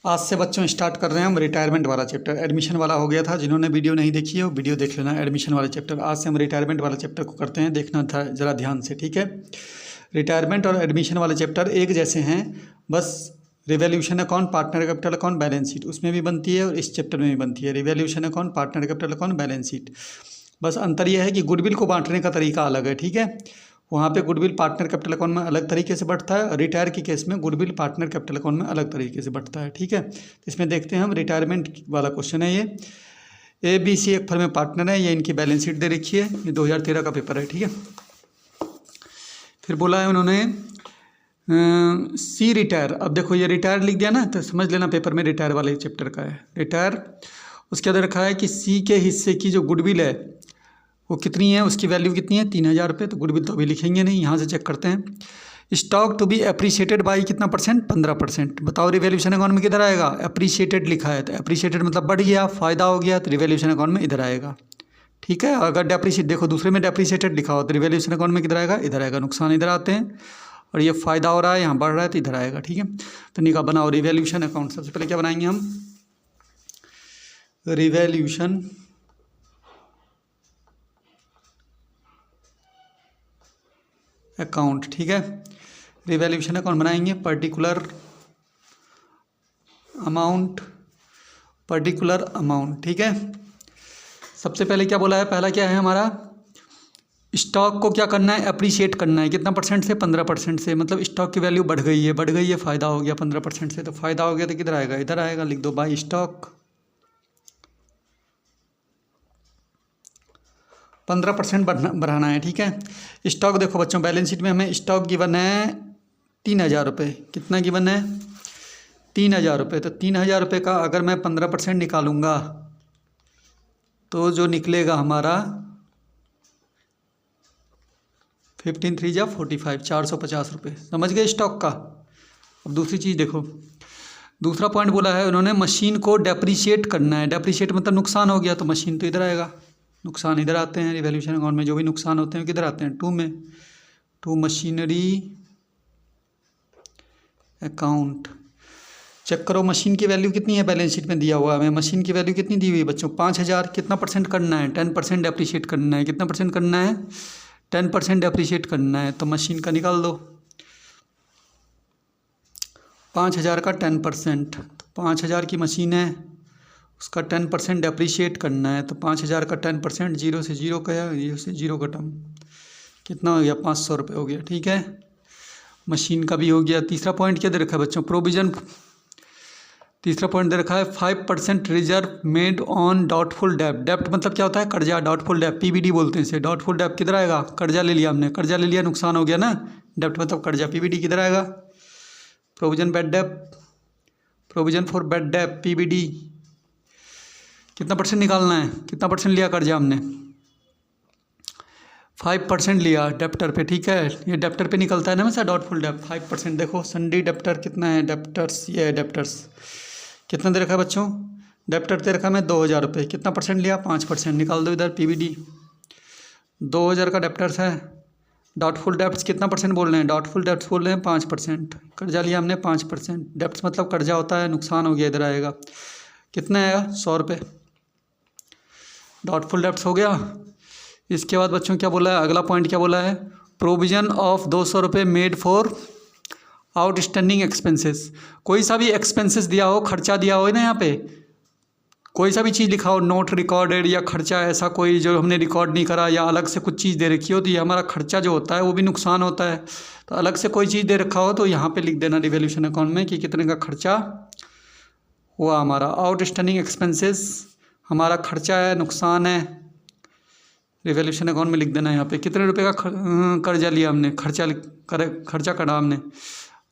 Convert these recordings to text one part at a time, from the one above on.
आज से बच्चों स्टार्ट कर रहे हैं हम रिटायरमेंट वाला चैप्टर। एडमिशन वाला हो गया था, जिन्होंने वीडियो नहीं देखी है वो वीडियो देख लेना। एडमिशन वाला चैप्टर आज से हम रिटायरमेंट वाला चैप्टर को करते हैं, देखना था ज़रा ध्यान से, ठीक है। रिटायरमेंट और एडमिशन वाले चैप्टर एक जैसे हैं, बस revaluation account, partner capital account, balance sheet उसमें भी बनती है और इस चैप्टर में भी बनती है। Revaluation account, partner capital account, balance sheet. बस अंतर यह है कि गुडविल को बांटने का तरीका अलग है, ठीक है। वहाँ पे गुडविल पार्टनर कैपिटल अकाउंट में अलग तरीके से बढ़ता है, रिटायर के केस में गुडविल पार्टनर कैपिटल अकाउंट में अलग तरीके से बढ़ता है, ठीक है। तो इसमें देखते हैं हम, रिटायरमेंट वाला क्वेश्चन है ये। ABC एक फर्म में पार्टनर है, ये इनकी बैलेंस शीट दे रखी है, ये 2013 का पेपर है, ठीक है। फिर बोला है उन्होंने सी रिटायर। अब देखो ये रिटायर लिख दिया ना, तो समझ लेना पेपर में रिटायर वाले चैप्टर का है रिटायर। उसके अंदर रखा है कि सी के हिस्से की जो गुडविल है वो कितनी है, उसकी वैल्यू कितनी है, 3000 रुपये। तो गुडविल तो अभी लिखेंगे नहीं, यहाँ से चेक करते हैं। Stock to be appreciated by कितना परसेंट, 15%। बताओ रिवैल्यूएशन अकाउंट में किधर आएगा, अप्रिशिएटेड लिखा है तो अप्रिशिएटेड मतलब बढ़ गया, फ़ायदा हो गया, तो रिवैल्यूएशन अकाउंट में इधर आएगा, ठीक है। अगर डेप्रिशिएट, देखो दूसरे में डेप्रिशिएटेड लिखा हो तो रिवैल्यूएशन अकाउंट में किधर आएगा, इधर आएगा। नुकसान इधर आते हैं और ये फ़ायदा हो रहा है, यहाँ बढ़ रहा है तो इधर आएगा, ठीक है। तो निका बनाओ रिवैल्यूएशन अकाउंट। सबसे पहले क्या बनाएंगे हम, रिवैल्यूएशन अकाउंट, ठीक है। रिवैल्यूएशन अकाउंट बनाएंगे, पर्टिकुलर अमाउंट, ठीक है। सबसे पहले क्या बोला है, पहला क्या है हमारा, स्टॉक को क्या करना है, अप्रिशिएट करना है। कितना परसेंट से, 15% से। मतलब स्टॉक की वैल्यू बढ़ गई है, फ़ायदा हो गया 15% से। तो फ़ायदा हो गया तो किधर आएगा, इधर आएगा, लिख दो बाई स्टॉक। 15% बढ़ाना है, ठीक है। स्टॉक देखो बच्चों, बैलेंस शीट में हमें स्टॉक गिवन है 3000 रुपये। कितना गिवन है, 3000 रुपये। तो 3000 रुपये का अगर मैं 15% निकालूंगा तो जो निकलेगा हमारा 15 3 जा 45, 450 रुपये। समझ गए स्टॉक का। अब दूसरी चीज़ देखो, दूसरा पॉइंट बोला है उन्होंने, मशीन को डेप्रिशिएट करना है। डेप्रिशिएट मतलब नुकसान हो गया, तो मशीन तो इधर आएगा, नुकसान इधर आते हैं। रिवैल्यूएशन अकाउंट में जो भी नुकसान होते हैं किधर आते हैं, टू में, टू मशीनरी अकाउंट। चेक करो मशीन की वैल्यू कितनी है, बैलेंस शीट में दिया हुआ है हमें। मशीन की वैल्यू कितनी दी हुई है बच्चों, 5000। कितना परसेंट करना है, 10% डेप्रिशिएट करना है। कितना परसेंट करना है, 10% डेप्रिशिएट करना है। तो मशीन का निकाल दो, 5000 का 10%। तो 5000 की मशीन है, उसका 10% डेप्रिशिएट करना है। तो 5000 का 10%, 0 से 0 गया, 0 से 0 का टर्म कितना हो गया, 500 रुपये हो गया, ठीक है। मशीन का भी हो गया। तीसरा पॉइंट क्या दे रखा है बच्चों, प्रोविजन। तीसरा पॉइंट दे रखा है 5% रिजर्व मेड ऑन डाउटफुल डेब्ट। डेब्ट मतलब क्या होता है, कर्जा। डाउटफुल डेब्ट PBD बोलते हैं इसे। डाउटफुल डेब्ट किधर आएगा, कर्जा ले लिया हमने, कर्जा ले लिया, नुकसान हो गया ना। डेब्ट मतलब कर्जा, PBD किधर आएगा, प्रोविजन बैड डेब्ट, प्रोविजन फॉर बैड डेब्ट PBD। कितना परसेंट निकालना है, कितना परसेंट लिया कर्जा हमने, 5% लिया डेप्टर पे, ठीक है। ये डेप्टर पे निकलता है ना हमेशा डाउटफुल डेब्ट, 5%। देखो सन्डी डेप्टर कितना है, डेप्टर्स, ये है डेप्टर्स। कितना दे रखा है बच्चों, डेप्टर दे रखा है मैं 2000 रुपये। कितना परसेंट लिया, 5%। निकाल दो इधर PBD। 2000 का डेप्टर्स है। डाउटफुल डेब्ट्स कितना परसेंट बोल रहे हैं, डाउटफुल डेब्ट्स बोल रहे हैं 5%। कर्जा लिया हमने 5%। डेब्ट्स मतलब कर्जा होता है, नुकसान हो गया, इधर आएगा। कितना आएगा, 100 रुपये। डाउटफुल डेब्ट्स हो गया। इसके बाद बच्चों क्या बोला है, अगला पॉइंट क्या बोला है, प्रोविजन ऑफ 200 रुपये मेड फॉर आउटस्टैंडिंग एक्सपेंसेस। कोई सा भी एक्सपेंसेस दिया हो, खर्चा दिया हो ना, यहाँ पे कोई सा भी चीज़ लिखा हो, नोट रिकॉर्डेड या खर्चा ऐसा कोई जो हमने रिकॉर्ड नहीं करा, या अलग से कुछ चीज़ दे रखी हो, तो ये हमारा खर्चा जो होता है वो भी नुकसान होता है। तो अलग से कोई चीज़ दे रखा हो तो यहाँ पे लिख देना रिवैल्यूएशन अकाउंट में कि कितने का खर्चा हुआ हमारा। आउटस्टैंडिंग एक्सपेंसेस हमारा खर्चा है, नुकसान है, रिवैल्यूएशन अकाउंट में लिख देना। यहाँ पे कितने रुपए का कर्जा लिया हमने, खर्चा करा हमने।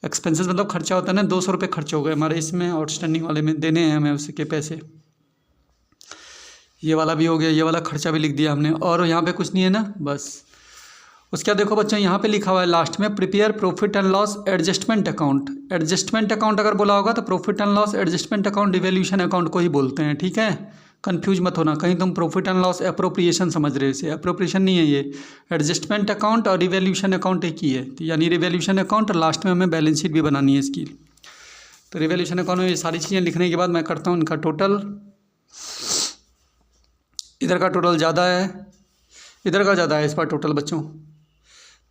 एक्सपेंसेस मतलब खर्चा होता है ना, 200 रुपये खर्च हो गए हमारे इसमें, आउटस्टैंडिंग वाले में देने हैं हमें उसके पैसे। ये वाला भी हो गया, ये वाला खर्चा भी लिख दिया हमने। और यहाँ पे कुछ नहीं है ना, बस। उसके बाद देखो बच्चों, यहाँ पे लिखा हुआ है लास्ट में, prepare profit and loss adjustment account. Adjustment account अगर बोला होगा तो profit and loss adjustment account revaluation account को ही बोलते हैं, ठीक है। कंफ्यूज मत होना, कहीं तुम प्रॉफिट एंड लॉस एप्रोप्रिएशन समझ रहे हो, इसे एप्रोप्रिएशन नहीं है ये। एडजस्टमेंट अकाउंट और रिवैल्यूएशन अकाउंट एक ही है, तो यानी रिवैल्यूएशन अकाउंट और लास्ट में हमें बैलेंस शीट भी बनानी है इसकी। तो रिवैल्यूएशन अकाउंट में ये सारी चीज़ें लिखने के बाद मैं करता हूँ इनका टोटल। इधर का टोटल ज़्यादा है, इधर का ज़्यादा है इस बार टोटल बच्चों,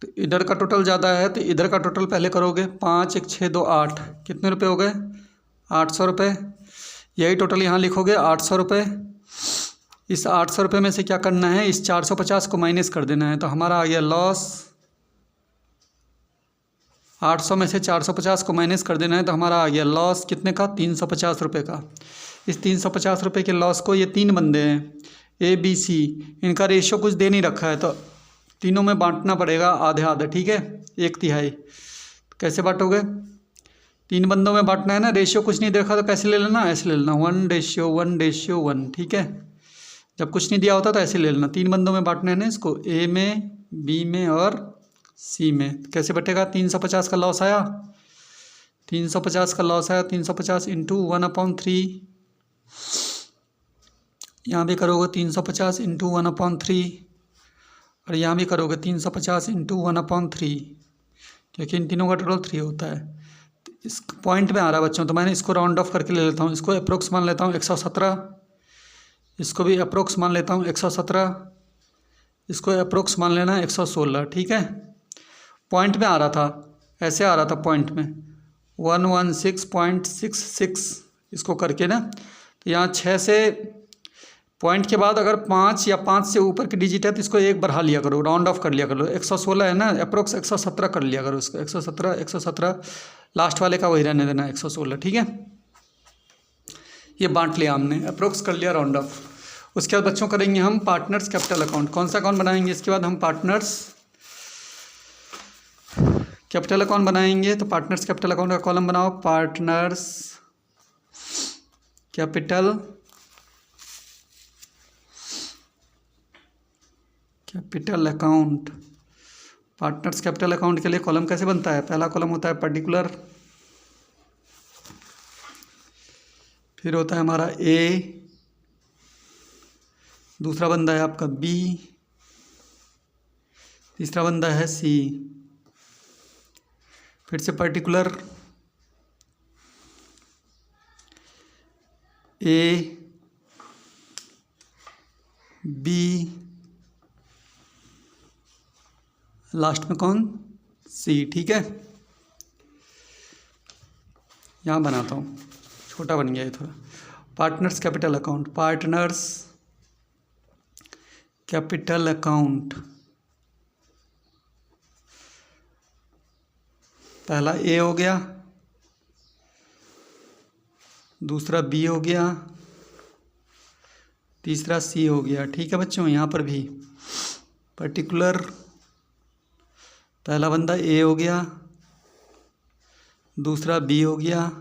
तो इधर का टोटल ज़्यादा है तो इधर का टोटल पहले करोगे। 5 1 6 2 8 कितने रुपए हो गए? 800 रुपये। यही टोटल यहाँ लिखोगे 800 रुपये। इस 800 रुपये में से क्या करना है, इस 450 को माइनस कर देना है, तो हमारा आ गया लॉस। 800 में से 450 को माइनस कर देना है तो हमारा आ गया लॉस कितने का? 350 रुपये का। इस 350 रुपये के लॉस को, ये 3 बंदे हैं ए बी सी, इनका रेशियो कुछ दे नहीं रखा है तो तीनों में बांटना पड़ेगा आधे आधे, ठीक है, 1/3। कैसे बांटोगे? 3 बंदों में बांटना है ना, रेशियो कुछ नहीं देखा तो कैसे ले लेना? ऐसे ले लेना 1:1:1, ठीक है। जब कुछ नहीं दिया होता तो ऐसे ले लेना। 3 बंदों में बांटना है ना इसको, ए में, बी में और सी में। कैसे बटेगा? 350 का लॉस आया, 350 का लॉस आया, 350 इंटू 1/3। यहाँ भी करोगे 350 इंटू 1/3 और यहाँ भी करोगे 350 इंटू 1/3, क्योंकि इन तीनों का टोटल 3 होता है। तो इस पॉइंट में आ रहा है बच्चों, तो मैंने इसको राउंड ऑफ करके ले लेता हूँ। इसको अप्रोक्स मान लेता हूँ 117, इसको भी अप्रोक्स मान लेता हूँ 117, इसको अप्रोक्स मान लेना 116, ठीक है। पॉइंट में आ रहा था, ऐसे आ रहा था पॉइंट में 116.66 इसको करके ना, तो यहाँ 6 से पॉइंट के बाद अगर 5 या 5 से ऊपर की डिजिट है तो इसको एक बढ़ा लिया करो, राउंड ऑफ कर लिया करो। 116 है ना, अप्रोक्स 117 कर लिया करो इसको, 117 लास्ट वाले का वही रहने देना 116, ठीक है। ये बांट लिया हमने, अप्रोक्स कर लिया, राउंड ऑफ। उसके बाद बच्चों करेंगे हम पार्टनर्स कैपिटल अकाउंट। कौन सा अकाउंट बनाएंगे इसके बाद? हम पार्टनर्स कैपिटल अकाउंट बनाएंगे। तो पार्टनर्स कैपिटल अकाउंट का कॉलम बनाओ, partners capital account. Partners capital account के लिए कॉलम कैसे बनता है? पहला कॉलम होता है पर्टिकुलर, फिर होता है हमारा ए, दूसरा बंदा है आपका बी, तीसरा बंदा है सी, फिर से पर्टिकुलर ए बी, लास्ट में कौन? सी, ठीक है। यहाँ बनाता हूँ, छोटा बन गया है थोड़ा। Partners capital account, partners capital account, पहला ए हो गया, दूसरा बी हो गया, तीसरा सी हो गया, ठीक है बच्चों। यहाँ पर भी पर्टिकुलर, पहला बंदा ए हो गया, दूसरा बी हो गया,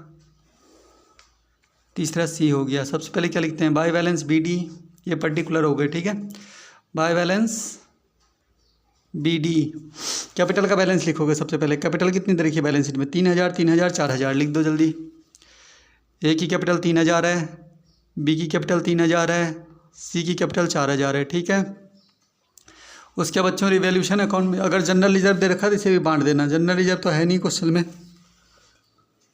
तीसरा सी हो गया। सबसे पहले क्या लिखते हैं? बाय बैलेंस बी डी, ये पर्टिकुलर हो गए, ठीक है। By balance B D, capital का बैलेंस लिखोगे सबसे पहले। कैपिटल कितनी दे रखी है बैलेंस शीट में? 3000, 3000, 4000, लिख दो जल्दी। ए की कैपिटल 3000 है, बी की कैपिटल 3000 है, सी की कैपिटल 4000 है, ठीक है। उसके बच्चों रिवैल्यूएशन अकाउंट में अगर जनरल रिजर्व दे रखा है तो इसे भी बांट देना। जनरल रिजर्व तो है नहीं क्वेश्चन में,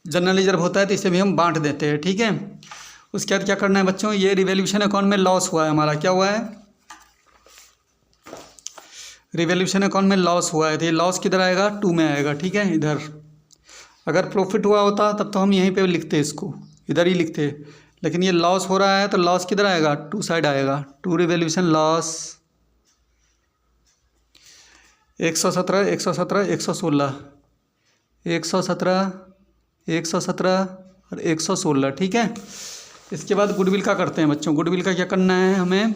जनरल रिजर्व होता है तो इसे भी हम बांट देते हैं, ठीक है। उसके बाद क्या करना है बच्चों? ये रिवैल्यूएशन अकाउंट में लॉस हुआ है हमारा, क्या हुआ है? रिवैल्यूएशन अकाउंट में लॉस हुआ है, तो ये लॉस किधर आएगा? 2 में आएगा, ठीक है, इधर। अगर प्रॉफिट हुआ होता तब तो हम यहीं पे लिखते, इसको इधर ही लिखते, लेकिन ये लॉस हो रहा है तो लॉस किधर आएगा? 2 साइड आएगा। 2 रिवैल्यूएशन लॉस, 117, 117, 116, 117, 117 और 116, ठीक है। इसके बाद गुडविल का करते हैं बच्चों। गुडविल का क्या करना है हमें?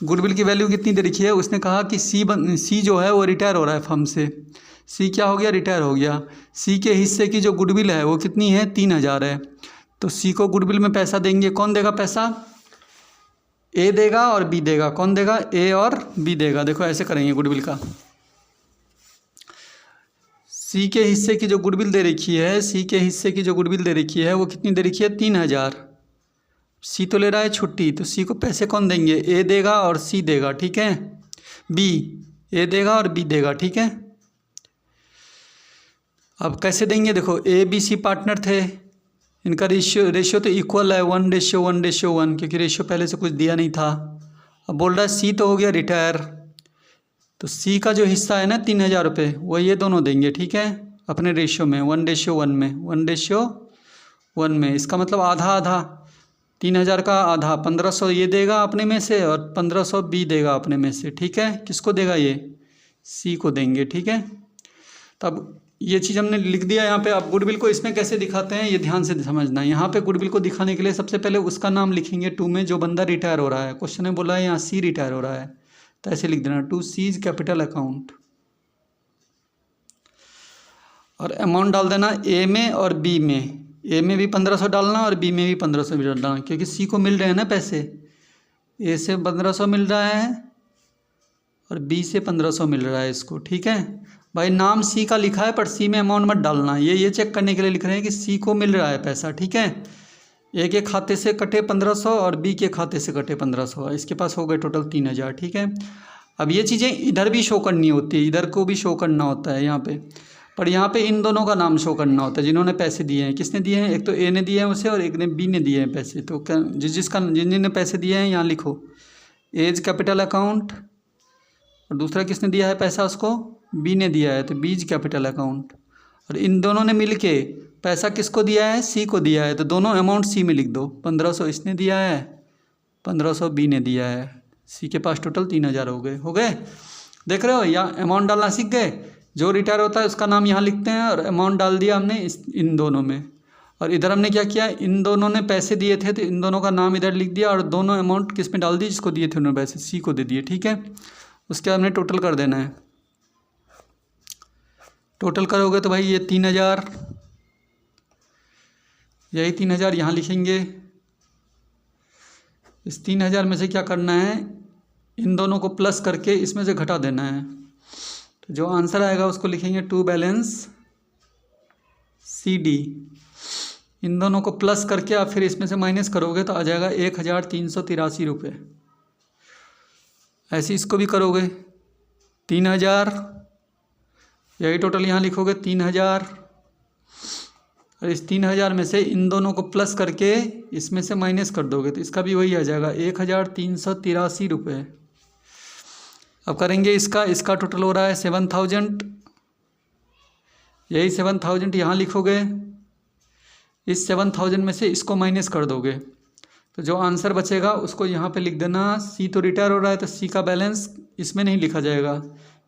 गुडविल की वैल्यू कितनी दे रखी है? उसने कहा कि सी जो है वो रिटायर हो रहा है फर्म से। सी क्या हो गया? रिटायर हो गया। सी के हिस्से की जो गुडविल है वो कितनी है? 3000 है। तो सी को गुडविल में पैसा देंगे। कौन देगा पैसा? ए देगा और बी देगा। कौन देगा? ए और बी देगा। देखो ऐसे करेंगे गुडविल का। सी के हिस्से की जो गुडविल दे रखी है, सी के हिस्से की जो गुडविल दे रखी है वो कितनी दे रखी है? 3000। सी तो ले रहा है छुट्टी, तो सी को पैसे कौन देंगे? ए देगा और सी देगा, ठीक है। बी, ए देगा और बी देगा, ठीक है। अब कैसे देंगे? देखो ए बी सी पार्टनर थे, इनका रेशियो तो इक्वल है 1:1:1, क्योंकि रेशियो पहले से कुछ दिया नहीं था। अब बोल रहा है सी तो हो गया रिटायर, तो सी का जो हिस्सा है ना 3,000 रुपये वो ये दोनों देंगे, ठीक है, अपने रेशियो में 1:1 में। इसका मतलब आधा आधा, 3,000 का आधा 1,500 ये देगा अपने में से और 1,500 बी देगा अपने में से, ठीक है। किसको देगा ये? सी को देंगे, ठीक है। तब ये चीज़ हमने लिख दिया यहाँ पे। अब गुडविल को इसमें कैसे दिखाते हैं ये ध्यान से समझना है। यहाँ पे गुडविल को दिखाने के लिए सबसे पहले उसका नाम लिखेंगे टू में, जो बंदा रिटायर हो रहा है। क्वेश्चन में बोला है यहाँ सी रिटायर हो रहा है, तो ऐसे लिख देना टू सीज कैपिटल अकाउंट, और अमाउंट डाल देना ए में और बी में। ए में भी 1,500 डालना और बी में भी 1,500 डालना, क्योंकि सी को मिल रहे हैं ना पैसे। ए से 1,500 मिल रहा है और बी से 1,500 मिल रहा है इसको, ठीक है भाई। नाम सी का लिखा है पर सी में अमाउंट मत डालना, ये चेक करने के लिए लिख रहे हैं कि सी को मिल रहा है पैसा, ठीक है। ए के खाते से कटे 1,500 और बी के खाते से कटे 1,500, इसके पास हो गए टोटल 3,000, ठीक है। अब ये चीज़ें इधर भी शो करनी होती है, इधर को भी शो करना होता है यहाँ पे, पर यहाँ पे इन दोनों का नाम शो करना होता है जिन्होंने पैसे दिए हैं। किसने दिए हैं? एक तो ए ने दिए हैं उसे और एक ने बी ने दिए हैं पैसे। तो जिन पैसे दिए हैं यहाँ लिखो एज कैपिटल अकाउंट, और दूसरा किसने दिया है पैसा? उसको बी ने दिया है, तो बीज कैपिटल अकाउंट। और इन दोनों ने मिलके पैसा किसको दिया है? सी को दिया है, तो दोनों अमाउंट सी में लिख दो। 1,500 इसने दिया है, 1,500 बी ने दिया है। सी के पास टोटल 3,000 हो गए। देख रहे हो, यहाँ अमाउंट डालना सीख गए। जो रिटायर होता है उसका नाम यहाँ लिखते हैं और अमाउंट डाल दिया हमने इन दोनों में। और इधर हमने क्या किया, इन दोनों ने पैसे दिए थे तो इन दोनों का नाम इधर लिख दिया और दोनों अमाउंट किस में डाल दी? जिसको दिए थे उन्होंने पैसे, सी को दे दिए, ठीक है। उसके बाद हमने टोटल कर देना है। टोटल करोगे तो भाई ये 3,000, यही 3,000 यहाँ लिखेंगे। इस 3,000 में से क्या करना है, इन दोनों को प्लस करके इसमें से घटा देना है। तो जो आंसर आएगा उसको लिखेंगे टू बैलेंस सी डी। इन दोनों को प्लस करके आप फिर इसमें से माइनस करोगे तो आ जाएगा 1,383 रुपये। ऐसे इसको भी करोगे 3,000, यही टोटल यहाँ लिखोगे 3,000, और इस 3,000 में से इन दोनों को प्लस करके इसमें से माइनस कर दोगे तो इसका भी वही आ जाएगा 1,383 रुपये। अब करेंगे इसका टोटल हो रहा है 7,000, यही 7,000 यहाँ लिखोगे। इस 7,000 में से इसको माइनस कर दोगे तो जो आंसर बचेगा उसको यहाँ पे लिख देना। सी तो रिटायर हो रहा है तो सी का बैलेंस इसमें नहीं लिखा जाएगा।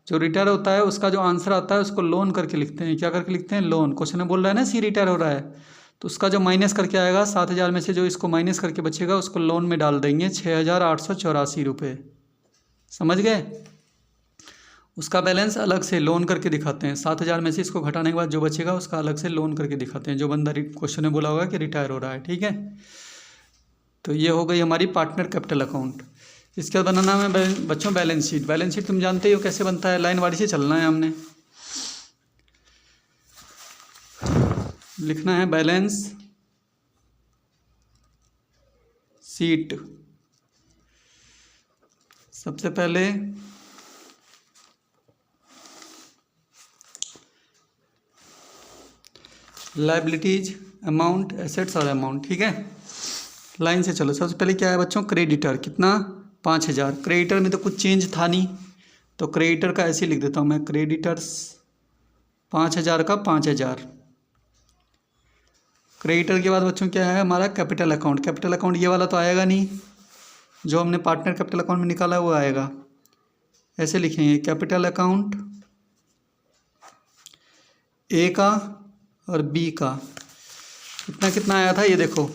जो रिटायर होता है उसका जो आंसर आता है उसको लोन करके लिखते हैं। क्या करके लिखते हैं? लोन। क्वेश्चन में बोल रहा है ना सी रिटायर हो रहा है, तो उसका जो माइनस करके आएगा 7,000 में से जो इसको माइनस करके बचेगा उसको लोन में डाल देंगे 6,884 रुपये। समझ गए? उसका बैलेंस अलग से लोन करके दिखाते हैं। 7,000 में से इसको घटाने के बाद जो बचेगा उसका अलग से लोन करके दिखाते हैं, जो बंदा क्वेश्चन में बोला होगा कि रिटायर हो रहा है, ठीक है। तो ये हो गई हमारी पार्टनर कैपिटल अकाउंट। इसके बाद बनाना है बच्चों बैलेंस शीट। बैलेंस शीट तुम जानते ही हो कैसे बनता है, लाइन वारी से चलना है हमने। लिखना है बैलेंस शीट। सबसे पहले लायबिलिटीज, अमाउंट, एसेट्स और अमाउंट, ठीक है। लाइन से चलो। सबसे पहले क्या है बच्चों? क्रेडिटर। कितना? 5,000। क्रेडिटर में तो कुछ चेंज था नहीं, तो क्रेडिटर का ऐसे लिख देता हूँ मैं, क्रेडिटर्स 5,000 का 5,000। क्रेडिटर के बाद बच्चों क्या है हमारा? Capital account. कैपिटल अकाउंट ये वाला तो आएगा नहीं, जो हमने पार्टनर कैपिटल अकाउंट में निकाला है वो आएगा। ऐसे लिखेंगे कैपिटल अकाउंट ए का और बी का। कितना कितना आया था ये देखो,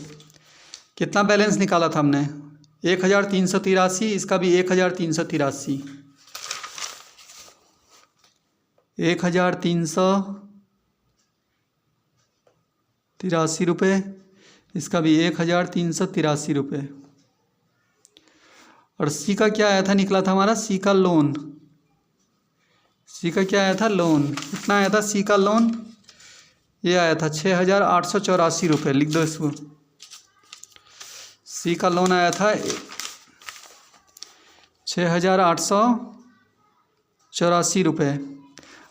कितना बैलेंस निकाला था हमने? 1,383। इसका भी 1,383, 1,383 रुपये। इसका भी 1,383 रुपये। और सी का क्या आया था? निकला था हमारा सी का लोन। सी का क्या आया था? लोन। कितना आया था सी का लोन? ये आया था 6,884 रुपये। लिख दो इसको। सी का लोन आया था 6,884 रुपये।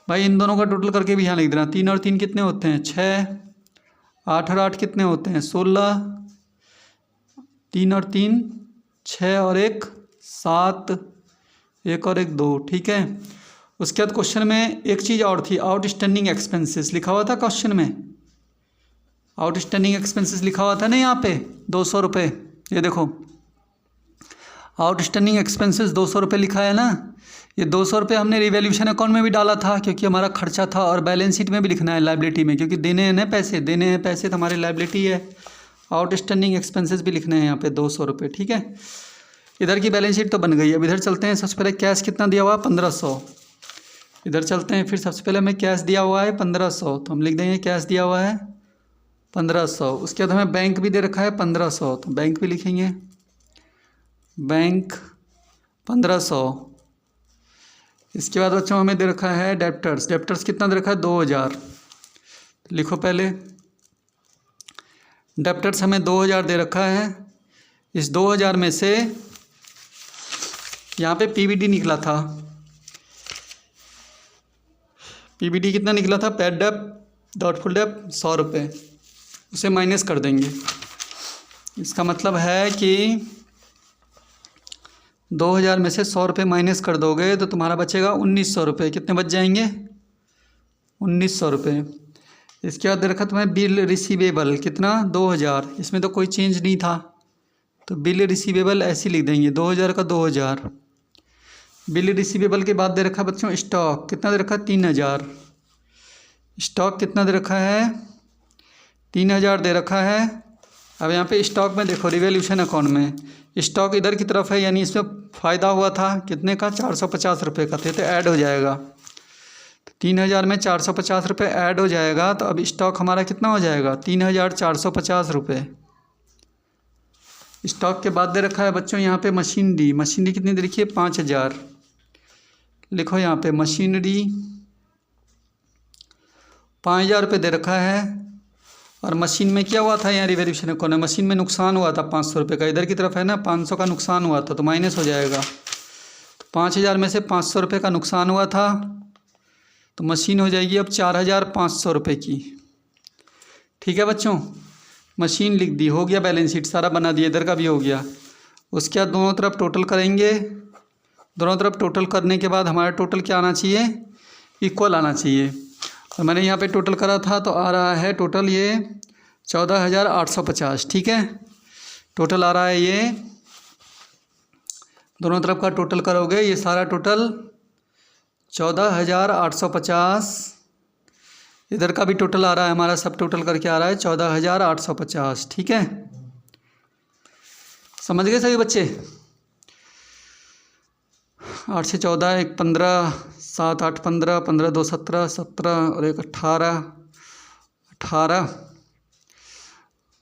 भाई इन दोनों का टोटल करके भी यहाँ लिख देना। 3 और 3 कितने होते हैं? 6, 8 और 8 कितने होते हैं? 16, 3 और 3 6 और 1 7, 1 और 1 2, ठीक है। उसके बाद क्वेश्चन में एक चीज़ और थी, आउटस्टैंडिंग एक्सपेंसेस लिखा हुआ था क्वेश्चन में, आउटस्टैंडिंग एक्सपेंसेस लिखा हुआ था ना यहाँ पे 200 रुपये। ये देखो आउटस्टैंडिंग एक्सपेंसेस 200 रुपये लिखा है ना। ये 200 रुपये हमने रिवैल्यूएशन अकाउंट में भी डाला था क्योंकि हमारा खर्चा था, और बैलेंस शीट में भी लिखना है लाइबिलिटी में, क्योंकि देने हैं ना पैसे, देने हैं पैसे तो हमारी लाइबिलिटी है। आउटस्टैंडिंग एक्सपेंसेस भी लिखने हैं यहाँ पे 200 रुपये, ठीक है। इधर की बैलेंस शीट तो बन गई। अब इधर चलते हैं, सबसे पहले कैश कितना दिया हुआ है? 1500। इधर चलते हैं, फिर सबसे पहले हमें कैश दिया हुआ है 1500, तो हम लिख देंगे कैश दिया हुआ है 1500। उसके बाद हमें बैंक भी दे रखा है 1500, तो बैंक भी लिखेंगे, बैंक 1500। इसके बाद बच्चों हमें दे रखा है डेप्टर्स, डेप्टर्स कितना दे रखा है? 2000। लिखो पहले, डेप्टर्स हमें 2000 दे रखा है। इस 2000 में से यहाँ पे पीबीडी निकला था, पीबीडी कितना निकला था? पेड डेप डॉटफुल डेप 100 रुपये, उसे माइनस कर देंगे। इसका मतलब है कि 2000 में से 100 रुपये माइनस कर दोगे तो तुम्हारा बचेगा 1900 रुपये। कितने बच जाएंगे? 1900 रुपये। इसके बाद रखा तुम्हें बिल रिसीवेबल कितना? 2000। इसमें तो कोई चेंज नहीं था, तो बिल रिसीवेबल ऐसे लिख देंगे 2000 का 2000। बिल रिसीवेबल के बाद दे रखा बच्चों स्टॉक, कितना दे रखा? 3000। स्टॉक कितना दे रखा है? 3000 दे रखा है। अब यहाँ पे स्टॉक में देखो रिवैल्यूएशन अकाउंट में स्टॉक इधर की तरफ है, यानी इसमें फ़ायदा हुआ था कितने का? 450 रुपये का थे, तो ऐड हो जाएगा। तो 3000 में 450 रुपये ऐड हो जाएगा, तो अब स्टॉक हमारा कितना हो जाएगा? 3450 रुपये। स्टॉक के बाद दे रखा है बच्चों यहाँ पे मशीनरी, मशीनरी कितनी दे रखी है? 5000। लिखो यहाँ पे मशीनरी 5000 रुपये दे रखा है। और मशीन में क्या हुआ था? यहाँ रिवैल्यूएशन अकाउंट है, मशीन में नुकसान हुआ था 500 रुपये का, इधर की तरफ है ना 500 का नुकसान हुआ था, तो माइनस हो जाएगा। तो 5000 में से 500 रुपये का नुकसान हुआ था, तो मशीन हो जाएगी अब 4500 रुपये की, ठीक है बच्चों। मशीन लिख दी, हो गया बैलेंस शीट सारा बना दिया, इधर का भी हो गया। उसके बाद दोनों तरफ टोटल करेंगे, दोनों तरफ टोटल करने के बाद हमारा टोटल क्या आना चाहिए? इक्वल आना चाहिए। और मैंने यहाँ पे टोटल करा था तो आ रहा है टोटल ये 14850, ठीक है। टोटल आ रहा है ये, दोनों तरफ का टोटल करोगे ये सारा टोटल 14850। इधर का भी टोटल आ रहा है हमारा, सब टोटल करके आ रहा है 14850, ठीक है। समझ गए सभी बच्चे? 8 से 14, 1 15, 7 8 15, 15 2 17, 17 और 1 18,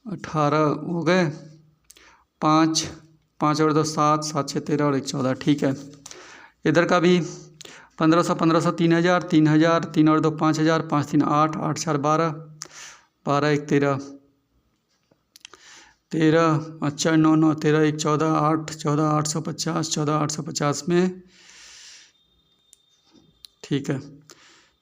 18 हो गए। 5 5 और 2 7, 7 6 13 और 1 14, ठीक है। इधर का भी 1500 1500 3000 3000, 3 और 2 5000, 5 3 8, 8 4 12, 12 1 13, 13 अच्छा 9 9 13 1 14, 8 14 850, 14 850 में, ठीक है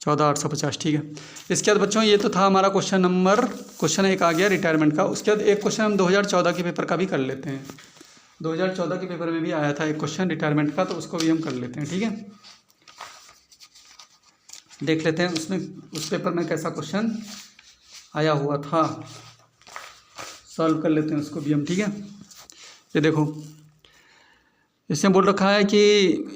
14 850, ठीक है। इसके बाद बच्चों ये तो था हमारा क्वेश्चन 1 आ गया रिटायरमेंट का। उसके बाद एक क्वेश्चन हम 2014 के पेपर का भी कर लेते हैं। 2014 के पेपर में भी आया था एक क्वेश्चन रिटायरमेंट का, तो उसको भी हम कर लेते हैं, ठीक है। देख लेते हैं उसमें उस पेपर में कैसा क्वेश्चन आया हुआ था, सॉल्व कर लेते हैं उसको भी हम, ठीक है। ये देखो इसमें बोल रखा है कि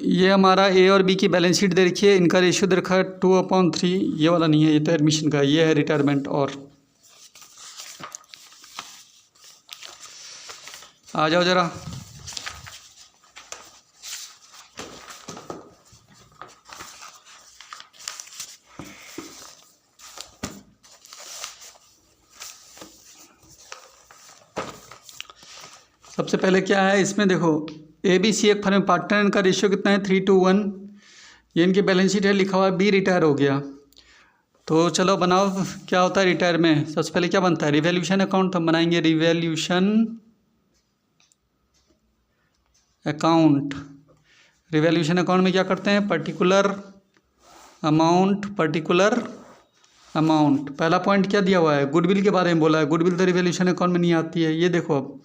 ये हमारा ए और बी की बैलेंस शीट दे रखी है, इनका रेशियो दे रखा है 2/3। ये वाला नहीं है, ये तो एडमिशन का, ये है रिटायरमेंट। और आ जाओ ज़रा, सबसे पहले क्या है इसमें देखो, ABC एक फर्म पार्टनर, इनका रेशियो कितना है 3:1। ये इनकी बैलेंस शीट है, लिखा हुआ है बी रिटायर हो गया। तो चलो बनाओ, क्या होता है रिटायर में? सबसे पहले क्या बनता है? Revaluation account. हम बनाएंगे रिवैल्यूएशन अकाउंट। रिवैल्यूएशन अकाउंट में क्या करते हैं? Particular amount, particular amount. पहला पॉइंट क्या दिया हुआ है, गुडविल के बारे में बोला है। गुडविल तो रिवैल्यूएशन अकाउंट में नहीं आती है। ये देखो,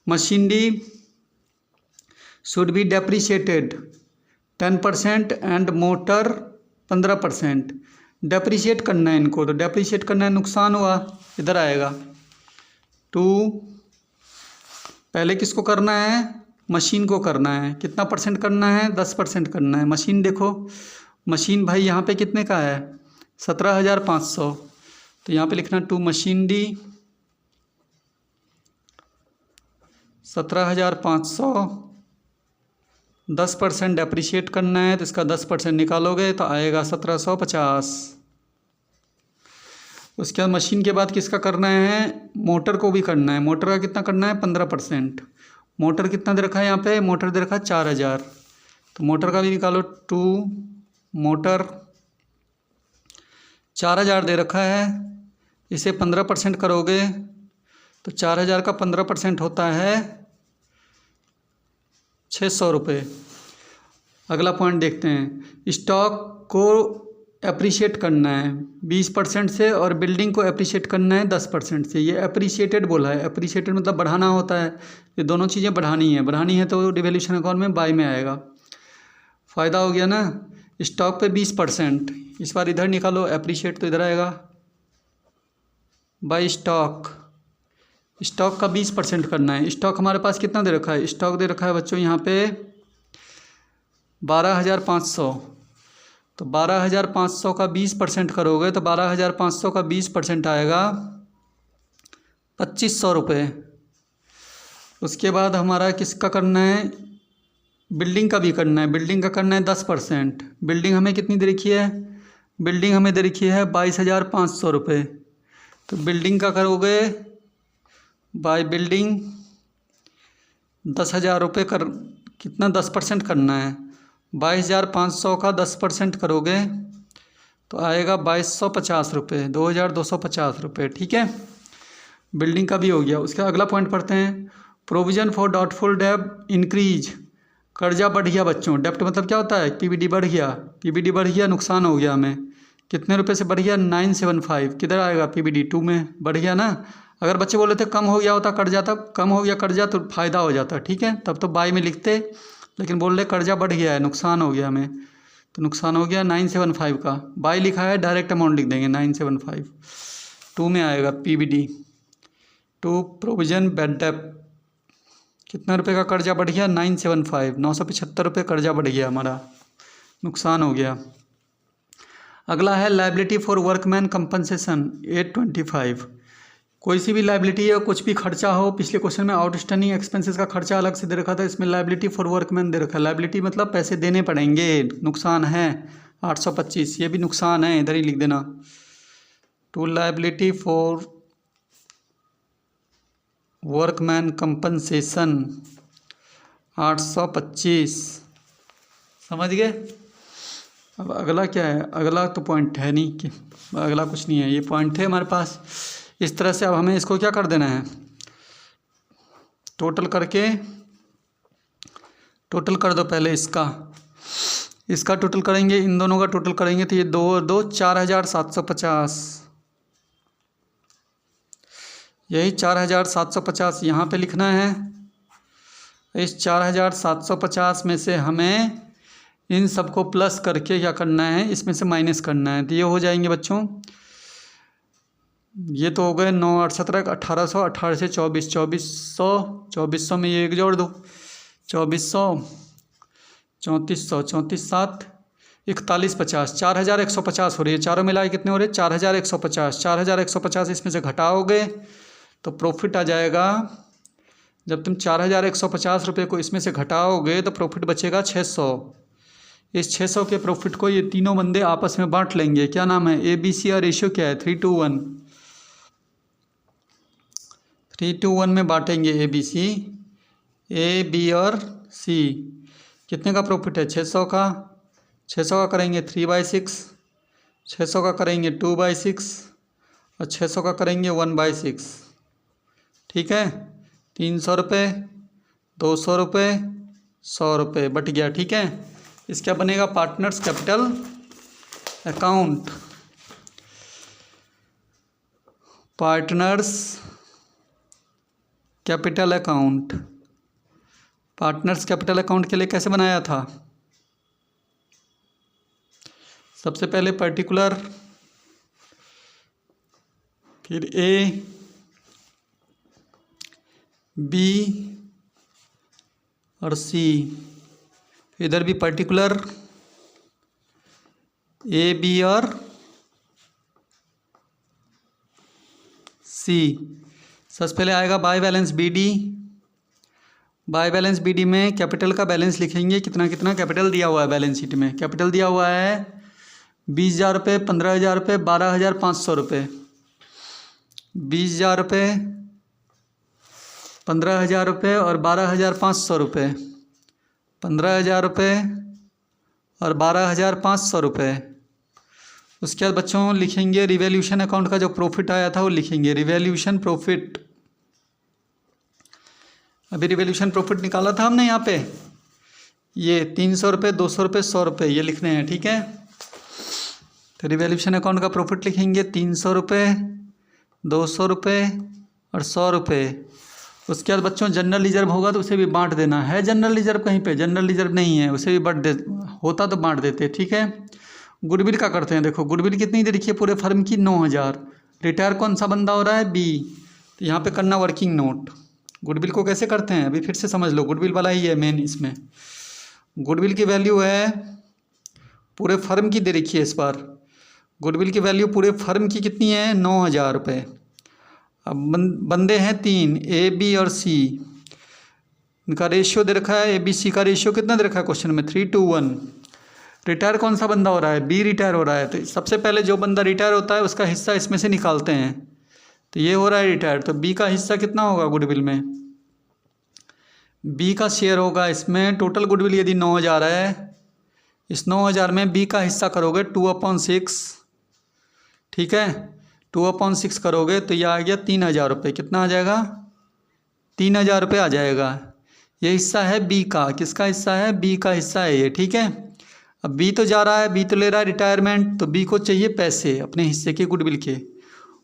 machinery should be depreciated 10% and motor 15%। Depreciate करना है इनको, तो डेप्रिशिएट करना है, नुकसान हुआ, इधर आएगा 2। पहले किसको करना है, मशीन को करना है। कितना परसेंट करना है, 10% करना है। मशीन देखो, मशीन भाई यहाँ पे कितने का है, 17,500। तो यहाँ पे लिखना 2 मशीनरी 17,500, 10% डेप्रिशिएट करना है, तो इसका 10% निकालोगे तो आएगा 1750। उसके बाद मशीन के बाद किसका करना है, मोटर को भी करना है। मोटर का कितना करना है, 15%। मोटर कितना दे रखा है यहाँ पे, मोटर दे रखा है 4,000, तो मोटर का भी निकालो। 2 मोटर 4,000 दे रखा है, इसे 15% करोगे तो 4,000 का 15% होता है 600 रुपये। अगला पॉइंट देखते हैं, स्टॉक को एप्रिशिएट करना है 20% से और बिल्डिंग को एप्रिशिएट करना है 10% से। ये एप्रिशिएटेड बोला है, एप्रिशिएटेड मतलब बढ़ाना होता है। ये दोनों चीज़ें बढ़ानी है तो रिवैल्यूएशन अकाउंट में बाय में आएगा। फ़ायदा हो गया ना। स्टॉक पे 20%, इस बार इधर निकालो एप्रिशिएट, तो इधर आएगा बाय स्टॉक। स्टॉक का 20% करना है। स्टॉक हमारे पास कितना दे रखा है, स्टॉक दे रखा है बच्चों यहाँ पे 12,500। तो 12,500 का 20% करोगे तो 12,500 का 20% आएगा 2,500 रुपये। उसके बाद हमारा किसका करना है, बिल्डिंग का भी करना है। बिल्डिंग का करना है 10%। बिल्डिंग हमें कितनी दे रखी है, बिल्डिंग हमें दे रखी है 22,500 रुपये। तो बिल्डिंग का करोगे बाय बिल्डिंग 10,000 रुपये कर, कितना 10% करना है, 22,500 का 10% करोगे तो आएगा 2,250 रुपये, 2,250 रुपये। ठीक है, बिल्डिंग का भी हो गया। उसका अगला पॉइंट पढ़ते हैं, प्रोविजन फॉर डाउटफुल डेब्ट इंक्रीज। कर्जा बढ़ गया बच्चों, डेप्ट मतलब क्या होता है, पीबीडी बढ़ गया। पीबीडी बढ़ गया, नुकसान हो गया हमें। कितने रुपए से बढ़ गया, 975। किधर आएगा, पीबीडी 2 में बढ़ गया ना। अगर बच्चे बोले थे कम हो गया होता कर्जा, तब कम हो गया कर्जा तो फ़ायदा हो जाता, ठीक है, तब तो बाय में लिखते। लेकिन बोल रहे कर्जा बढ़ गया है, नुकसान हो गया हमें, तो नुकसान हो गया 975 का। बाय लिखा है, डायरेक्ट अमाउंट लिख देंगे 975। 2 में आएगा पीबीडी 2 प्रोविजन बैड डेब्ट। कितना रुपए का कर्जा बढ़ गया, 975, 975 रुपये कर्जा बढ़ गया हमारा, नुकसान हो गया। अगला है लायबिलिटी फॉर वर्कमैन कंपनसेशन 825। कोई सी भी लायबिलिटी है, कुछ भी खर्चा हो, पिछले क्वेश्चन में आउटस्टैंडिंग एक्सपेंसेस का खर्चा अलग से दे रखा था, इसमें लायबिलिटी फॉर वर्कमैन दे रखा है। लायबिलिटी मतलब पैसे देने पड़ेंगे, नुकसान है 825, ये भी नुकसान है, इधर ही लिख देना। To liability for workman compensation 825, समझ गए। अब अगला क्या है, अगला तो पॉइंट है नहीं कि अगला कुछ नहीं है, ये पॉइंट है हमारे पास। इस तरह से अब हमें इसको क्या कर देना है, टोटल करके, टोटल कर दो पहले इसका टोटल करेंगे, इन दोनों का टोटल करेंगे तो ये 2 4,750, यही 4,750 यहाँ पे लिखना है। इस 4,750 में से हमें इन सबको प्लस करके क्या करना है, इसमें से माइनस करना है। तो ये हो जाएंगे बच्चों, ये तो हो गए 9 8 17 1800, 18 से 24, 2400, 2400 में ये एक जोड़ दो, 2400, 3400, 34 7 4150, 4,150 हो रही है। चारों मिलाए कितने हो रहे, 4,150। 4,150 इसमें से घटाओगे तो प्रॉफिट आ जाएगा। जब तुम 4,150 रुपये को इसमें से घटाओगे तो प्रॉफिट बचेगा 600। इस 600 के प्रॉफिट को ये तीनों बंदे आपस में बांट लेंगे। क्या नाम है, ABC, और रेशियो क्या है, 3:1। 3:1 में बांटेंगे ABC, A, B और C। कितने का प्रॉफिट है, 600 का। 600 का करेंगे 3/6, 600 का करेंगे 2/6 और 600 का करेंगे 1/6। ठीक है, 300 रुपये, 200 रुपये, 100 रुपये बट गया। ठीक है, इसका बनेगा partners capital account. Partners capital account. Partners capital account के लिए कैसे बनाया था? सबसे पहले पर्टिकुलर, फिर ए, बी और सी। इधर भी पर्टिकुलर ए, बी और सी। सबसे पहले आएगा by balance B D. By balance B D में कैपिटल का बैलेंस लिखेंगे, कितना कितना कैपिटल दिया हुआ है बैलेंस शीट में। कैपिटल दिया हुआ है 20,000 रुपये, 15,000 रुपये, 12,500 रुपये। 20,000 रुपये, 15,000 रुपये और 12,500 रुपये। 15,000 रुपये और 12,500 रुपये। उसके बाद बच्चों लिखेंगे रिवैल्यूएशन अकाउंट का जो प्रॉफिट आया था वो लिखेंगे, रिवैल्यूएशन प्रॉफिट। अभी रिवैल्यूएशन प्रॉफिट निकाला था हमने यहाँ पे, ये 300 रुपये, 200 रुपये, 100 रुपये ये लिखने हैं, ठीक है। तो रिवैल्यूएशन अकाउंट का प्रॉफिट लिखेंगे 300 रुपये, 200 रुपये और 100 रुपये। उसके बाद बच्चों जनरल रिजर्व होगा तो उसे भी बांट देना है। जनरल रिजर्व कहीं पे जनरल रिजर्व नहीं है, उसे भी होता तो बांट देते, ठीक है। गुडविल का करते हैं, देखो गुडविल कितनी दे रखी है पूरे फर्म की, 9,000। रिटायर कौन सा बंदा हो रहा है? बी। तो यहाँ पे करना वर्किंग नोट। गुडविल को कैसे करते हैं अभी फिर से समझ लो, गुडविल वाला ही है मेन इसमें। गुडविल की वैल्यू है पूरे फर्म की दे रखी है इस बार। गुडविल की वैल्यू पूरे फर्म की कितनी है? 9,000 रुपये। अब बंदे हैं 3, ए, बी और सी। इनका रेशियो दे रखा है, ए, बी, सी का रेशियो कितना दे रखा है क्वेश्चन में? 3:1। रिटायर कौन सा बंदा हो रहा है? बी रिटायर हो रहा है। तो सबसे पहले जो बंदा रिटायर होता है उसका हिस्सा इसमें से निकालते हैं। तो ये हो रहा है रिटायर, तो बी का हिस्सा कितना होगा गुडविल में? बी का शेयर होगा इसमें। टोटल गुडविल यदि 9,000 है, इस 9,000 में बी का हिस्सा करोगे 2/6, ठीक है। 2/6 करोगे तो यह आ गया 3,000 रुपये। कितना आ जाएगा? 3,000 रुपये आ जाएगा। ये हिस्सा है बी का। किसका हिस्सा है? बी का हिस्सा है ये, ठीक है। अब बी तो जा रहा है, बी तो ले रहा है रिटायरमेंट, तो बी को चाहिए पैसे अपने हिस्से के गुडविल के।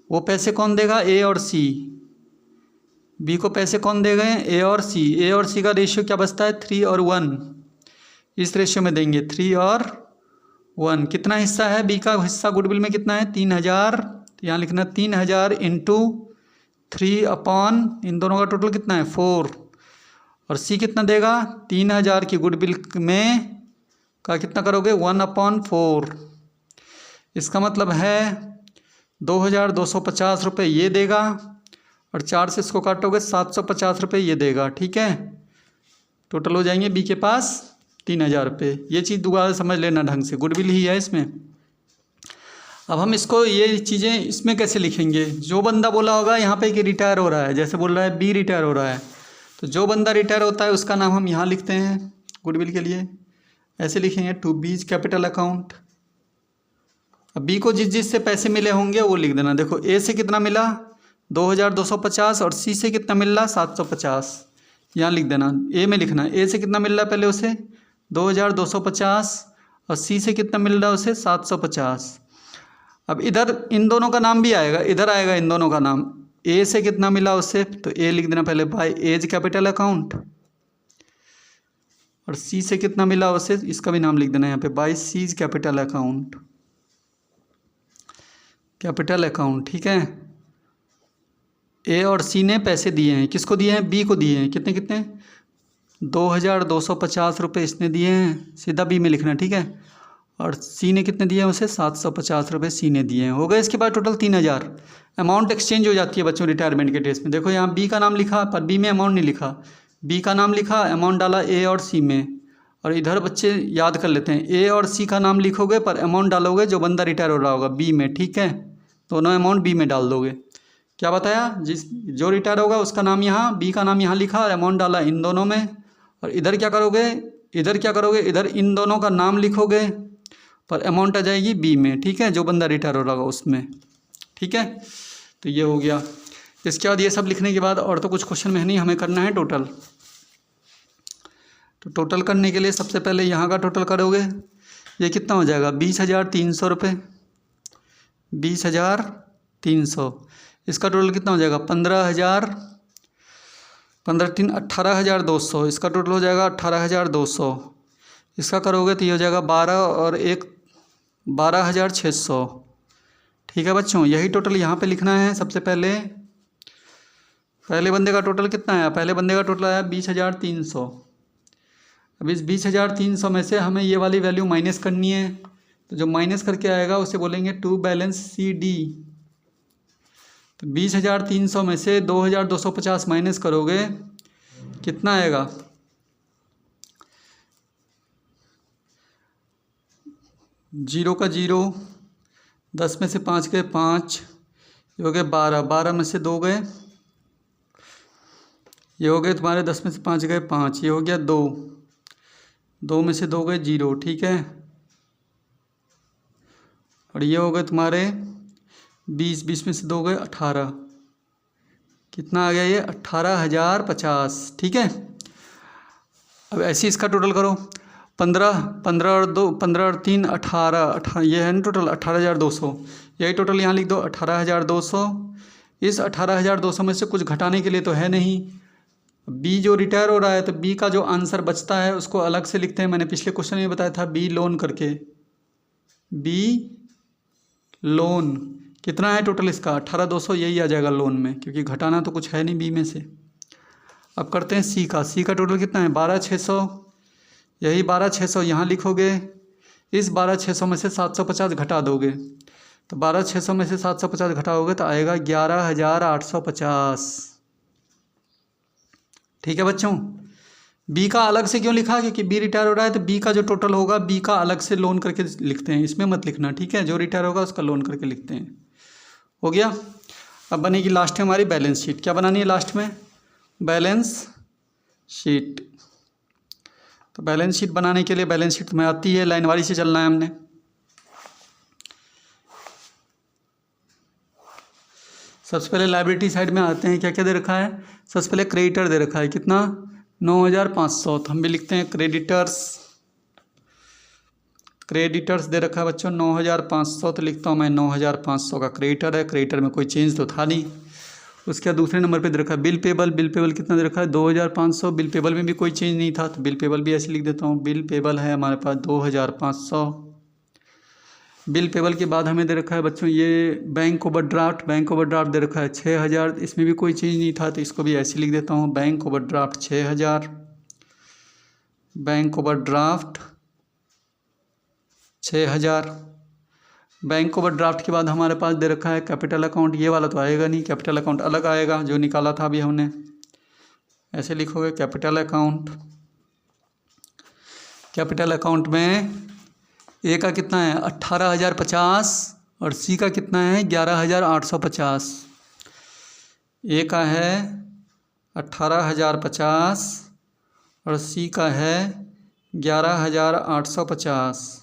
वो पैसे कौन देगा? ए और सी। बी को पैसे कौन देगा? ए और सी। ए और सी का रेशियो क्या बचता है? 3 और 1। इस रेशियो में देंगे 3 और 1। कितना हिस्सा है बी का? हिस्सा गुडविल में कितना है? 3,000। तो यहाँ लिखना 3,000 इंटू 3 इन दोनों का टोटल कितना है? 4। और सी कितना देगा? 3,000 की गुडविल में का कितना करोगे? 1/4। इसका मतलब है 2,250 रुपये ये देगा, और 4 से इसको काटोगे 750 रुपये ये देगा, ठीक है। टोटल हो जाएंगे बी के पास 3,000 रुपये। ये चीज़ दोबारा समझ लेना ढंग से, गुडविल ही है इसमें। अब हम इसको ये चीज़ें इसमें कैसे लिखेंगे? जो बंदा बोला होगा यहाँ पे कि रिटायर हो रहा है, जैसे बोल रहा है बी रिटायर हो रहा है, तो जो बंदा रिटायर होता है उसका नाम हम यहाँ लिखते हैं गुडविल के लिए। ऐसे लिखेंगे टू बीज कैपिटल अकाउंट। अब बी को जिस जिस से पैसे मिले होंगे वो लिख देना। देखो ए से कितना मिला? 2,250 और सी से कितना मिल रहा? 750। यहाँ लिख देना, ए में लिखना। ए से कितना मिल रहा है पहले उसे? 2,250 और सी से कितना मिल रहा है उसे? 750। अब इधर इन दोनों का नाम भी आएगा, इधर आएगा इन दोनों का नाम। ए से कितना मिला उसे? तो ए लिख देना पहले बाय एज कैपिटल अकाउंट। और सी से कितना मिला उसे? इसका भी नाम लिख देना यहाँ पे by C's capital account. Capital account, ठीक है। ए और सी ने पैसे दिए हैं, किसको दिए हैं? बी को दिए हैं। कितने कितने? 2,250 रुपये इसने दिए हैं, सीधा बी में लिखना, ठीक है। और सी ने कितने दिए हैं उसे? 750 रुपये सी ने दिए हैं। हो गए इसके बाद टोटल 3,000। अमाउंट एक्सचेंज हो जाती है बच्चों रिटायरमेंट के केस में। देखो यहाँ बी का नाम लिखा पर बी में अमाउंट नहीं लिखा। बी का नाम लिखा, अमाउंट डाला ए और सी में। और इधर बच्चे याद कर लेते हैं, ए और सी का नाम लिखोगे पर अमाउंट डालोगे जो बंदा रिटायर हो रहा होगा बी में, ठीक है। दोनों अमाउंट बी में डाल दोगे। क्या बताया? जो रिटायर होगा उसका नाम यहाँ, बी का नाम यहाँ लिखा और अमाउंट डाला इन दोनों में। और इधर क्या करोगे? इधर इन दोनों का नाम लिखोगे पर अमाउंट आ जाएगी बी में, ठीक है, जो बंदा रिटायर हो रहा होगा उसमें, ठीक है। तो ये हो गया। इसके बाद ये सब लिखने के बाद और तो कुछ क्वेश्चन में नहीं, हमें करना है टोटल। तो टोटल करने के लिए सबसे पहले यहाँ का टोटल करोगे, ये कितना हो जाएगा? 20,300 रुपये। 20,300। इसका टोटल कितना हो जाएगा 15,000, 15×3 18,200, इसका टोटल हो जाएगा 18,200। इसका करोगे तो ये हो जाएगा 12 और 1 12,600। ठीक है बच्चों, यही टोटल यहाँ पे लिखना है। सबसे पहले पहले बंदे का टोटल कितना आया, पहले बंदे का टोटल आया 20,300। अब इस 20,300 में से हमें ये वाली वैल्यू माइनस करनी है, तो जो माइनस करके आएगा उसे बोलेंगे टू बैलेंस CD। तो 20,300 में से 2,250 माइनस करोगे कितना आएगा, 0 का 0, 10 में से 5 गए 5, ये हो गए 12, 12 में से 2 गए, ये हो गए तुम्हारे 10 में से 5 गए 5, ये हो गया 2, 2 में से 2 गए 0। ठीक है, और ये हो गए तुम्हारे 20, 20 में से 2 गए 18, कितना आ गया ये 18,050। ठीक है, अब ऐसे इसका टोटल करो, 15, 15 और 2, 15 और 3 18, ये है ना टोटल 18,200। यही टोटल यहाँ लिख दो 18,200। इस 18,200 में से कुछ घटाने के लिए तो है नहीं, बी जो रिटायर हो रहा है, तो बी का जो आंसर बचता है उसको अलग से लिखते हैं। मैंने पिछले क्वेश्चन में बताया था बी लोन करके, बी लोन कितना है टोटल इसका 18,200, यही आ जाएगा लोन में, क्योंकि घटाना तो कुछ है नहीं बी में से। अब करते हैं सी का, सी का टोटल कितना है 12,600, यही 12,600 यहाँ लिखोगे। इस 12,600 में से 750 घटा दोगे, तो 12,600 में से 750 घटाओगे तो आएगा 11,850। ठीक है बच्चों, बी का अलग से क्यों लिखा, क्योंकि बी रिटायर हो रहा है, तो बी का जो टोटल होगा बी का अलग से लोन करके लिखते हैं, इसमें मत लिखना। ठीक है, जो रिटायर होगा उसका लोन करके लिखते हैं। हो गया। अब बनेगी लास्ट में हमारी बैलेंस शीट। क्या बनानी है लास्ट में, बैलेंस शीट। तो बैलेंस शीट बनाने के लिए बैलेंस शीट तुम्हें आती है, लाइन वारी से चलना है हमने। सबसे पहले लायबिलिटी साइड में आते हैं, क्या क्या दे रखा है। सबसे पहले क्रेडिटर दे रखा है, कितना 9,500, तो हम भी लिखते हैं क्रेडिटर्स। क्रेडिटर्स दे रखा है बच्चों 9,500, तो लिखता हूँ मैं 9,500 का क्रेडिटर है। क्रेडिटर में कोई चेंज तो था नहीं। उसके बाद दूसरे नंबर पे दे रखा है बिल पेबल। बिल पेबल कितना दे रखा है 2,500। बिल पेबल में भी कोई चेंज नहीं था, तो बिल पेबल भी ऐसे लिख देता हूँ। बिल पेबल है हमारे पास 2,500। बिल पेबल के बाद हमें दे रखा है बच्चों ये बैंक ओवरड्राफ्ट। बैंक ओवरड्राफ्ट दे रखा है 6,000, इसमें भी कोई चेंज नहीं था, तो इसको भी ऐसे लिख देता हूँ bank overdraft 6,000। Bank overdraft 6,000। Bank overdraft के बाद हमारे पास दे रखा है कैपिटल अकाउंट। ये वाला तो आएगा नहीं, कैपिटल अकाउंट अलग आएगा, जो निकाला था अभी हमने। ऐसे लिखोगे कैपिटल अकाउंट। कैपिटल अकाउंट में ए का कितना है 18,050 और सी का कितना है 11,850। ए का है 18,050 और सी का है 11,850।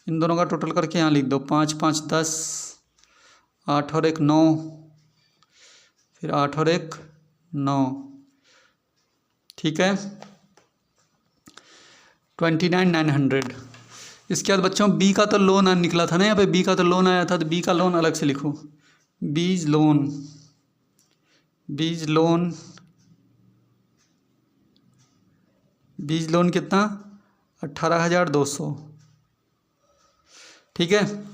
इन दोनों का टोटल करके यहाँ लिख दो 5 5 10, 8 और 1 9, फिर 8 और 1 9। ठीक है 29,900। इसके बाद बच्चों बी का तो लोन निकला था ना, यहाँ पे बी का तो लोन आया था, तो बी का लोन अलग से लिखो। बीज लोन, बीज लोन, बीज लोन कितना 18,200। ठीक है,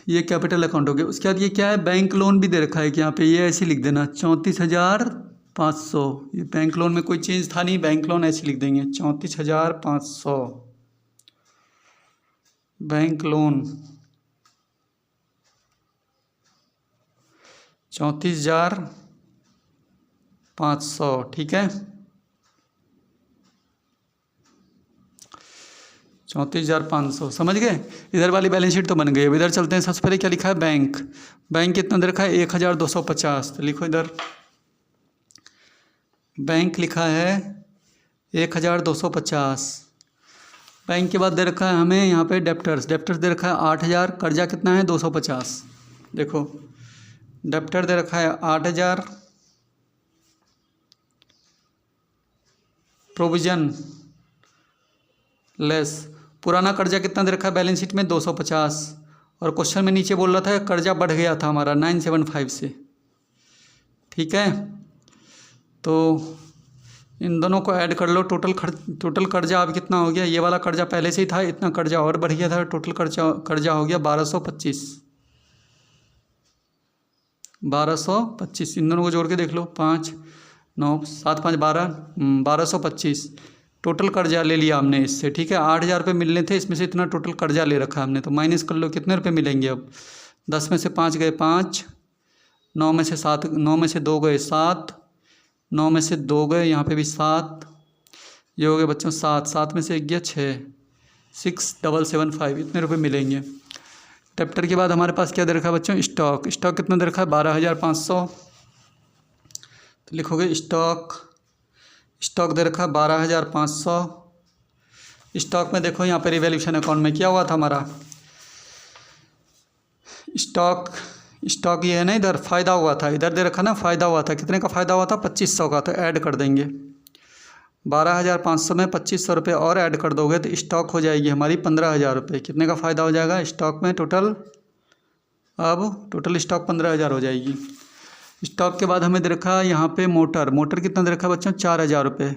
ये कैपिटल अकाउंट हो गया। उसके बाद ये क्या है बैंक लोन भी दे रखा है कि यहाँ पे ये ऐसे लिख देना 34,500। ये बैंक लोन में कोई चेंज था नहीं, बैंक लोन ऐसे लिख देंगे 34,500 बैंक लोन 34,500। ठीक है 34,500 समझ गए। इधर वाली बैलेंस शीट तो बन गई। अब इधर चलते हैं। सबसे पहले क्या लिखा है बैंक। बैंक कितना दे रखा है 1,250, तो लिखो इधर बैंक लिखा है 1,250। बैंक के बाद दे रखा है हमें यहाँ पे डेप्टर्स। डेप्टर्स दे रखा है 8,000। कर्जा कितना है 250। देखो डेप्टर दे रखा है 8,000। प्रोविजन लेस, पुराना कर्जा कितना दे रखा है बैलेंस शीट में 250, और क्वेश्चन में नीचे बोल रहा था कर्जा बढ़ गया था हमारा 975 से। ठीक है, तो इन दोनों को ऐड कर लो। टोटल कर्जा अब कितना हो गया, ये वाला कर्जा पहले से ही था, इतना कर्जा और बढ़ गया था, टोटल कर्जा हो गया 1225। इन दोनों को जोड़ के देख लो, 5 9 7 5 12, 1225 टोटल कर्जा ले लिया हमने इससे। ठीक है, 8,000 रुपये मिलने थे, इसमें से इतना टोटल कर्जा ले रखा हमने, तो माइनस कर लो कितने रुपये मिलेंगे अब। 10 में से 5 गए 5, 9 में से 7, 9 में से 2 गए 7, 9 में से 2 गए, यहाँ पे भी 7, ये हो गए बच्चों 7, 7 में से 1 गया 6, 6775 इतने रुपये मिलेंगे। डेप्टर के बाद हमारे पास क्या दे रखा है बच्चों, स्टॉक कितना दे रखा है 12,500। तो लिखोगे स्टॉक दे रखा है 12,500। स्टॉक में देखो यहाँ पे रिवैल्यूएशन अकाउंट में क्या हुआ था हमारा, स्टॉक ये है ना, इधर फ़ायदा हुआ था, इधर दे रखा ना फ़ायदा हुआ था, कितने का फ़ायदा हुआ था 2500 का, तो ऐड कर देंगे 12,500 में 2500 रुपये और ऐड कर दोगे तो स्टॉक हो जाएगी हमारी 15,000 रुपये। कितने का फ़ायदा हो जाएगा स्टॉक में टोटल स्टॉक 15,000 हो जाएगी। स्टॉक के बाद हमें दे रखा है यहाँ पे मोटर कितना दे रखा है बच्चों 4,000 रुपये।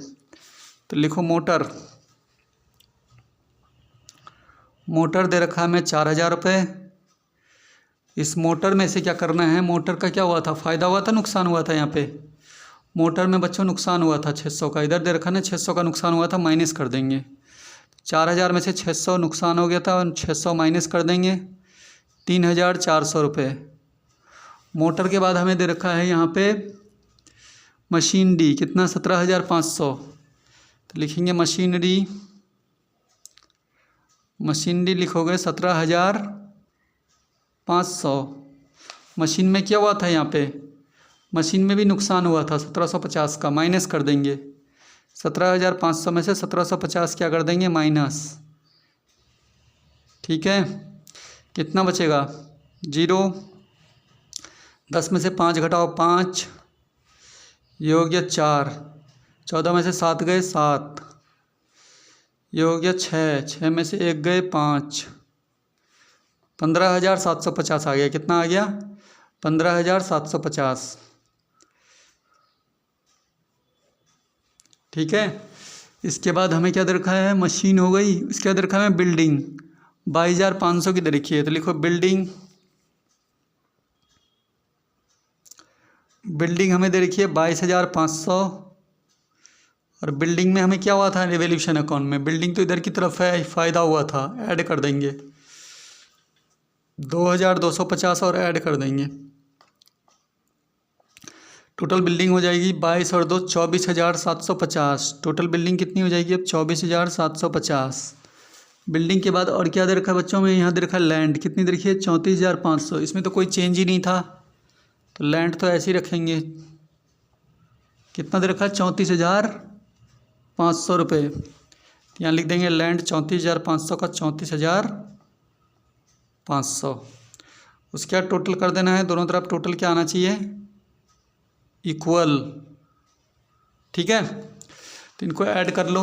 तो लिखो मोटर दे रखा है हमें 4,000 रुपये। इस मोटर में से क्या करना है, मोटर का क्या हुआ था, फ़ायदा हुआ था नुकसान हुआ था, यहाँ पे मोटर में बच्चों नुकसान हुआ था 600 का, इधर दे रखा ना 600 का नुकसान हुआ था, माइनस कर देंगे। 4,000 में से 600 नुकसान हो गया था और 600 माइनस कर देंगे 3,400 रुपये। मोटर के बाद हमें दे रखा है यहाँ पे मशीन डी कितना 17,500। तो लिखेंगे मशीन डी लिखोगे 17,500। मशीन में क्या हुआ था, यहाँ पे मशीन में भी नुकसान हुआ था 1750 का, माइनस कर देंगे 17,500 में से 1750 क्या कर देंगे माइनस। ठीक है, कितना बचेगा 0, 10 में से 5 घटाओ 5, ये हो गया 4, 14 में से 7 गए 7, ये हो गया 6 में से 1 गए 5, 15,750 आ गया। कितना आ गया 15,750। ठीक है, इसके बाद हमें क्या दे रखा है, मशीन हो गई। इसके बाद रखा है बिल्डिंग 22,500 की दे रखी है। तो लिखो बिल्डिंग हमें दे रखी है 22,500। और बिल्डिंग में हमें क्या हुआ था रिवैल्यूएशन अकाउंट में, बिल्डिंग तो इधर की तरफ है, फ़ायदा हुआ था, ऐड कर देंगे 2,250 और ऐड कर देंगे। टोटल बिल्डिंग हो जाएगी 22 और 2 24,750। टोटल बिल्डिंग कितनी हो जाएगी अब 24,750। बिल्डिंग के बाद और क्या दे रखा है बच्चों में, यहाँ दे रखा है लैंड कितनी दे रखी है 34,500। इसमें तो कोई चेंज ही नहीं था, तो लैंड तो ऐसे ही रखेंगे। कितना दे रखा है 34,500 रुपये। यहाँ लिख देंगे लैंड 34,500 का 34,500। उसके बाद टोटल कर देना है, दोनों तरफ टोटल क्या आना चाहिए इक्वल। ठीक है, तो इनको ऐड कर लो।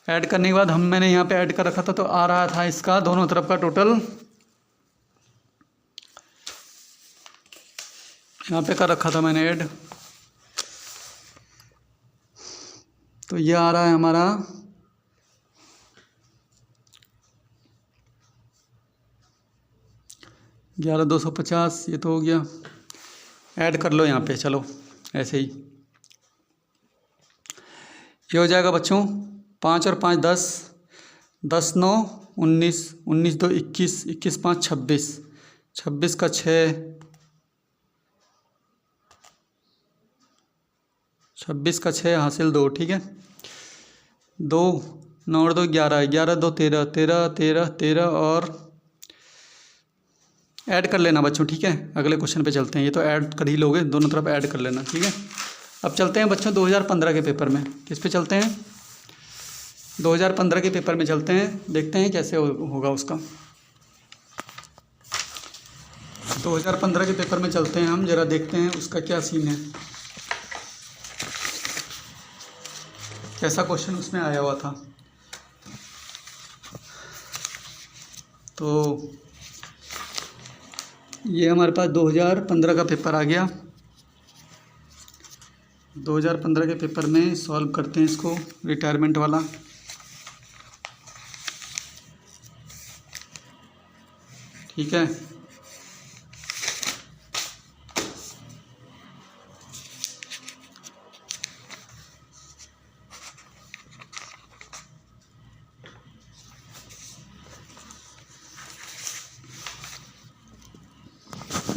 ऐड करने के बाद मैंने यहाँ पे ऐड कर रखा था, तो आ रहा था इसका दोनों तरफ का टोटल, यहाँ पे कर रखा था मैंने ऐड। तो ये आ रहा है हमारा 11,250। ये तो हो गया, ऐड कर लो यहाँ पे, चलो ऐसे ही। ये हो जाएगा बच्चों 5 और 5 10, 10 9 19, 19 2 21, 21 5 26, 26 का 6, 26 का 6 हासिल 2। ठीक है, 2 9 और 2 11, 11 2 13, 13 13 13 और ऐड कर लेना बच्चों। ठीक है, अगले क्वेश्चन पे चलते हैं। ये तो ऐड कर ही लोगे, दोनों तरफ ऐड कर लेना। ठीक है, अब चलते हैं बच्चों 2015 के पेपर में। किस पे चलते हैं 2015 के पेपर में चलते हैं, देखते हैं कैसे होगा उसका। 2015 के पेपर में चलते हैं हम, ज़रा देखते हैं उसका क्या सीन है, कैसा क्वेश्चन उसमें आया हुआ था। तो ये हमारे पास 2015 का पेपर आ गया। 2015 के पेपर में सॉल्व करते हैं इसको, रिटायरमेंट वाला। ठीक है,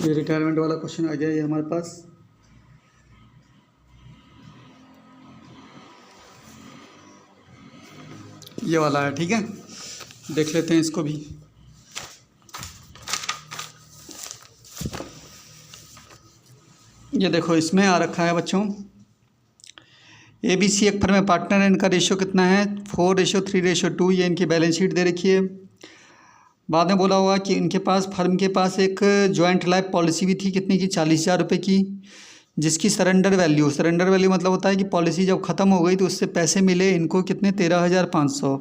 ये रिटायरमेंट वाला क्वेश्चन आ गया ये हमारे पास। ये वाला है, ठीक है, देख लेते हैं इसको भी। ये देखो इसमें आ रखा है बच्चों, ABC एक फर्म में पार्टनर है, इनका रेशियो कितना है 4:3:2। ये इनकी बैलेंस शीट दे रखी है। बाद में बोला हुआ कि इनके पास, फर्म के पास एक जॉइंट लाइफ पॉलिसी भी थी, कितने की, 40,000 रुपये की, जिसकी सरेंडर वैल्यू मतलब होता है कि पॉलिसी जब ख़त्म हो गई तो उससे पैसे मिले इनको कितने, 13,500।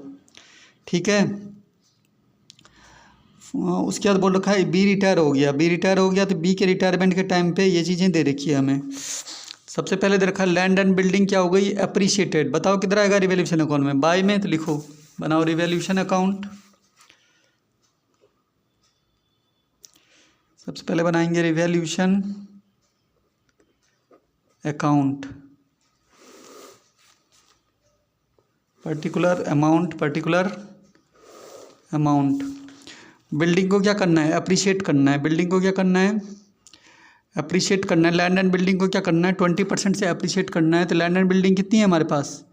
ठीक है, उसके बाद बोल रखा है बी रिटायर हो गया तो बी के रिटायरमेंट के टाइम पे ये चीज़ें दे रखी है हमें। सबसे पहले दे रखा है लैंड एंड बिल्डिंग क्या हो गई, अप्रिशिएटेड। बताओ किधर आएगा रिवैल्यूएशन अकाउंट में, बाय में, तो लिखो, बनाओ रिवैल्यूएशन अकाउंट। सबसे पहले बनाएंगे revaluation account, particular amount. Building को क्या करना है, अप्रिशिएट करना है। बिल्डिंग को क्या करना है, अप्रिशिएट करना है। लैंड एंड बिल्डिंग को क्या करना है, 20% से अप्रिशिएट करना है। तो लैंड एंड बिल्डिंग कितनी है हमारे पास,